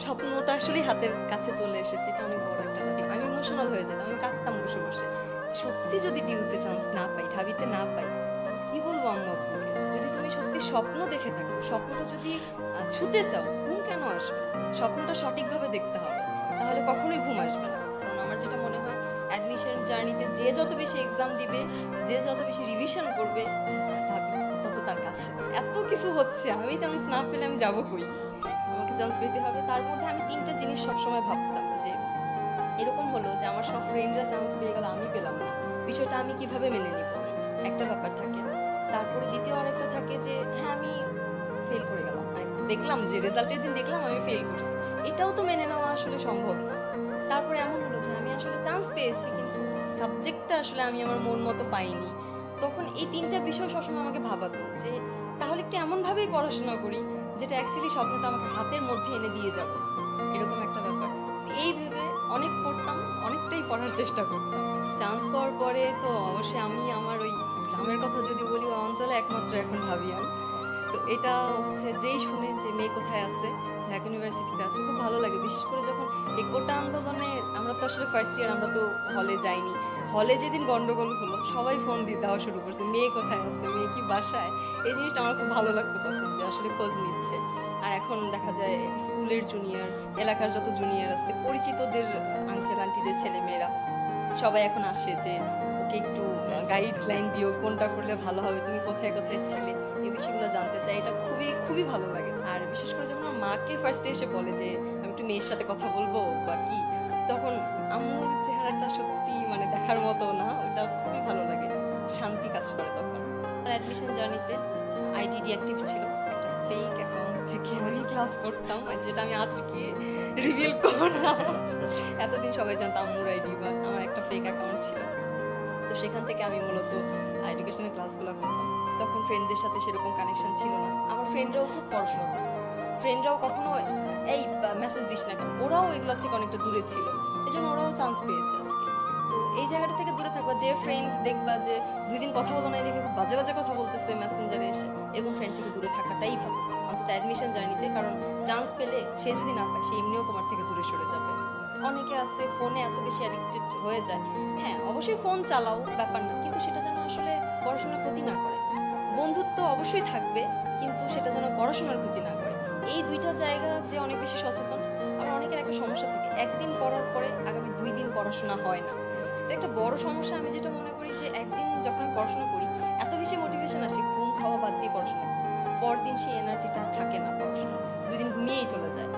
স্বপ্নটা আসলে হাতের কাছে চলে এসেছে, এটা অনেক বড় একটা ব্যাপার। আমি ইমোশনাল হয়ে যেতাম, আমি কাঁদতাম বসে বসে। যে সত্যি যদি ডিউতে চান্স না পাই, ঢাবিতে না পাই, কি বলবো আম্মু আব্বুকে? যদি তুমি সত্যি স্বপ্ন দেখে থাকো, স্বপ্নটা যদি ছুতে চাও, ঘুম কেন আসবে? স্বপ্নটা সঠিকভাবে দেখতে হবে, তাহলে কখনোই ঘুম আসবে না। কারণ আমার যেটা মনে হয়, অ্যাডমিশন জার্নিতে যে যত বেশি এক্সাম দিবে, যে যত বেশি রিভিশন করবে, ঢাবি তত তার কাছে। এত কিছু হচ্ছে, আমি চান্স না পেলে আমি যাবো কই? আমাকে চান্স পেতে হবে। তার মধ্যে আমি ৩ টা জিনিস সবসময় ভাবতাম যে এরকম হলো যে আমার সব ফ্রেন্ডরা চান্স পেয়ে গেল, আমি পেলাম না। বিষয়টা আমি কিভাবে মেনে নিব? একটা ব্যাপার থাকে। তারপরে দ্বিতীয় আরেকটা থাকে যে হ্যাঁ, আমি ফেল করে গেলাম। মানে দেখলাম যে রেজাল্টের দিন দেখলাম আমি ফেল করছি। এটাও তো মেনে নেওয়া আসলে সম্ভব না। তারপরে এমন হলো যে আমি আসলে চান্স পেয়েছি, কিন্তু সাবজেক্টটা আসলে আমি আমার মন মতো পাইনি। তখন এই ৩ টা বিষয় সবসময় আমাকে ভাবাতো যে তাহলে একটু এমনভাবেই পড়াশোনা করি যেটা অ্যাকচুয়ালি স্বপ্নটা আমাকে হাতের মধ্যে এনে দিয়ে যাবে। এরকম একটা ব্যাপার। এই ভেবে অনেক পড়তাম, অনেকটাই পড়ার চেষ্টা করতাম। চান্স পাওয়ার পরে তো অবশ্যই আমি আমার ওই গ্রামের কথা যদি বলি, ওই অঞ্চলে একমাত্র এখন ভাবিয়ান। তো এটা হচ্ছে যেই শুনে যে মেয়ে কোথায় আছে, ঢাকা ইউনিভার্সিটিতে আছে, খুব ভালো লাগে। বিশেষ করে যখন এই কোটা আন্দোলনে আমরা তো আসলে ফার্স্ট ইয়ার, আমরা তো হলে যাইনি। হলে যেদিন গন্ডগোল হলো, সবাই ফোন দিয়ে দেওয়া শুরু করছে, মেয়ে কোথায় আছে, মেয়ে কি বাসায়? এই জিনিসটা আমার খুব ভালো লাগতো তখন, যে আসলে খোঁজ নিচ্ছে। আর এখন দেখা যায় স্কুলের জুনিয়র, এলাকার যত জুনিয়র আছে, পরিচিতদের আঙ্কেল আন্টিদের ছেলেমেয়েরা সবাই এখন আসে যে ওকে একটু গাইডলাইন দিও, কোনটা করলে ভালো হবে, তুমি কোথায় কোথায় ছিলে, এই বিষয়গুলো জানতে চাই। এটা খুবই খুবই ভালো লাগে। আর বিশেষ করে যখন আমার মাকে ফার্স্টে এসে বলে যে আমি একটু মেয়ের সাথে কথা বলবো বা কি, তখন আম্মুর চেহারাটা সত্যি মানে দেখার মতো না, ওটা খুবই ভালো লাগে, শান্তি কাজ করে তখন। আর অ্যাডমিশন জার্নিতে আইডি ডিঅ্যাক্টিভ ছিল, একটা ফেক অ্যাকাউন্ট থেকে আমি ক্লাস করতাম, আর যেটা আমি আজকে রিভিল করলাম। এতদিন সবাই জানতো আম্মুর আইডি, বা আমার একটা ফেক অ্যাকাউন্ট ছিল। তো সেখান থেকে আমি মূলত এডুকেশনের ক্লাসগুলো করতাম। তখন ফ্রেন্ডদের সাথে সেরকম কানেকশন ছিল না। আমার ফ্রেন্ডরাও খুব পড়াশোনা করতো। ফ্রেন্ডরাও কখনো এই মেসেজ দিস না কেন, ওরাও এগুলোর থেকে অনেকটা দূরে ছিল। এজন্য ওরাও চান্স পেয়েছে আজকে। তো এই জায়গাটা থেকে দূরে থাকবা, যে ফ্রেন্ড দেখবা যে ২ দিন কথা বলো না, দেখে খুব বাজে বাজে কথা বলতেছে মেসেঞ্জারে এসে, এরকম ফ্রেন্ড থেকে দূরে থাকাটাই ভালো। অন্তত অ্যাডমিশন জার্নিতে, কারণ চান্স পেলে সে যদি না পায়, সে এমনিও তোমার থেকে দূরে সরে যাবে। অনেকে আছে ফোনে এত বেশি অ্যাডিক্টেড হয়ে যায়। হ্যাঁ, অবশ্যই ফোন চালাও, ব্যাপার না, কিন্তু সেটা যেন আসলে পড়াশোনার ক্ষতি না করে। বন্ধুত্ব অবশ্যই থাকবে, কিন্তু সেটা যেন পড়াশোনার ক্ষতি না করে। এই ২ টা জায়গা যে অনেক বেশি সচেতন। আবার অনেকের একটা সমস্যা থাকে, একদিন পড়ার পরে আগামী ২ দিন পড়াশোনা হয় না। এটা একটা বড় সমস্যা। আমি যেটা মনে করি যে একদিন যখন আমি পড়াশোনা করি, এত বেশি মোটিভেশন আসে, ঘুম খাওয়া বাদ দিয়ে পড়াশোনা করি। পরদিন সেই এনার্জিটা থাকে না পড়াশোনার। ২ দিন ঘুমিয়েই চলে যায়।